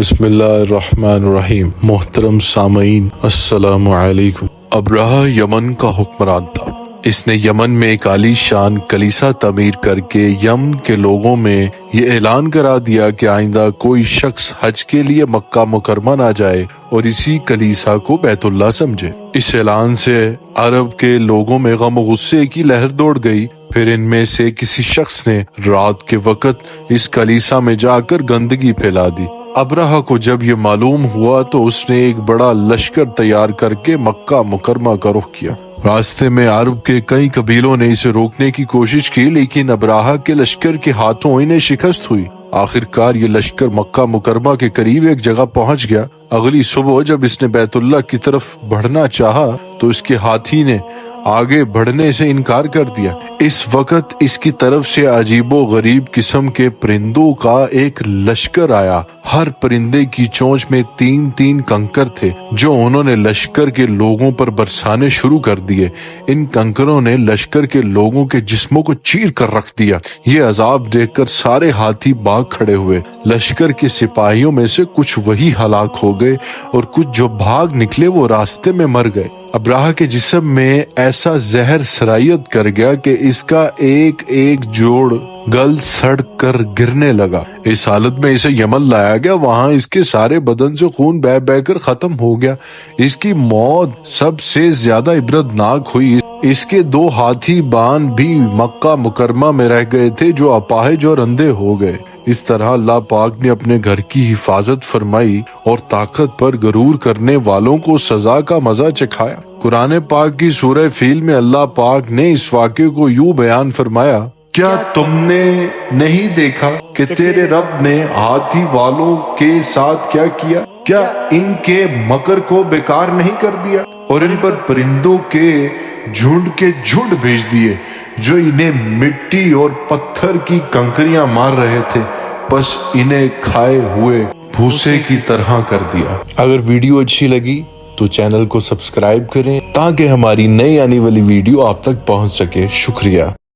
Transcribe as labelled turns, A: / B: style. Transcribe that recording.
A: بسم اللہ الرحمن الرحیم۔ محترم سامعین السلام علیکم۔ ابرہہ یمن کا حکمران تھا۔ اس نے یمن میں ایک عالی شان کلیسا تعمیر کر کے یمن کے لوگوں میں یہ اعلان کرا دیا کہ آئندہ کوئی شخص حج کے لیے مکہ مکرمہ نہ جائے اور اسی کلیسا کو بیت اللہ سمجھے۔ اس اعلان سے عرب کے لوگوں میں غم و غصے کی لہر دوڑ گئی۔ پھر ان میں سے کسی شخص نے رات کے وقت اس کلیسا میں جا کر گندگی پھیلا دی۔ ابرہہ کو جب یہ معلوم ہوا تو اس نے ایک بڑا لشکر تیار کر کے مکہ مکرمہ کا رخ کیا۔ راستے میں عرب کے کئی قبیلوں نے اسے روکنے کی کوشش کی، لیکن ابرہہ کے لشکر کے ہاتھوں انہیں شکست ہوئی۔ آخر کار یہ لشکر مکہ مکرمہ کے قریب ایک جگہ پہنچ گیا۔ اگلی صبح جب اس نے بیت اللہ کی طرف بڑھنا چاہا تو اس کے ہاتھی نے آگے بڑھنے سے انکار کر دیا۔ اس وقت اس کی طرف سے عجیب و غریب قسم کے پرندوں کا ایک لشکر آیا۔ ہر پرندے کی چونچ میں 3 کنکر تھے جو انہوں نے لشکر کے لوگوں پر برسانے شروع کر دیے۔ ان کنکروں نے لشکر کے لوگوں کے جسموں کو چیر کر رکھ دیا۔ یہ عذاب دیکھ کر سارے ہاتھی بھاگ کھڑے ہوئے۔ لشکر کے سپاہیوں میں سے کچھ وہی ہلاک ہو گئے اور کچھ جو بھاگ نکلے وہ راستے میں مر گئے۔ ابرہہ کے جسم میں ایسا زہر سرایت کر گیا کہ اس کا ایک ایک جوڑ گل سڑ کر گرنے لگا۔ اس حالت میں اسے یمن لایا گیا۔ وہاں اس کے سارے بدن سے خون بہہ بہہ کر ختم ہو گیا۔ اس کی موت سب سے زیادہ عبرتناک ہوئی۔ اس کے 2 ہاتھی بان بھی مکہ مکرمہ میں رہ گئے تھے جو اپاہج اور اندھے ہو گئے۔ اس طرح اللہ پاک نے اپنے گھر کی حفاظت فرمائی اور طاقت پر غرور کرنے والوں کو سزا کا مزہ چکھایا۔ قرآن پاک کی سورہ فیل میں اللہ پاک نے اس واقعے کو یوں بیان فرمایا، کیا تم نے نہیں دیکھا کہ تیرے رب نے ہاتھی والوں کے ساتھ کیا کیا؟ کیا ان کے مکر کو بیکار نہیں کر دیا اور ان پر پرندوں کے جھنڈ بھیج دیے جو انہیں مٹی اور پتھر کی کنکریاں مار رہے تھے، بس انہیں کھائے ہوئے بھوسے کی طرح کر دیا۔ اگر ویڈیو اچھی لگی تو چینل کو سبسکرائب کریں تاکہ ہماری نئی آنے والی ویڈیو آپ تک پہنچ سکے۔ شکریہ۔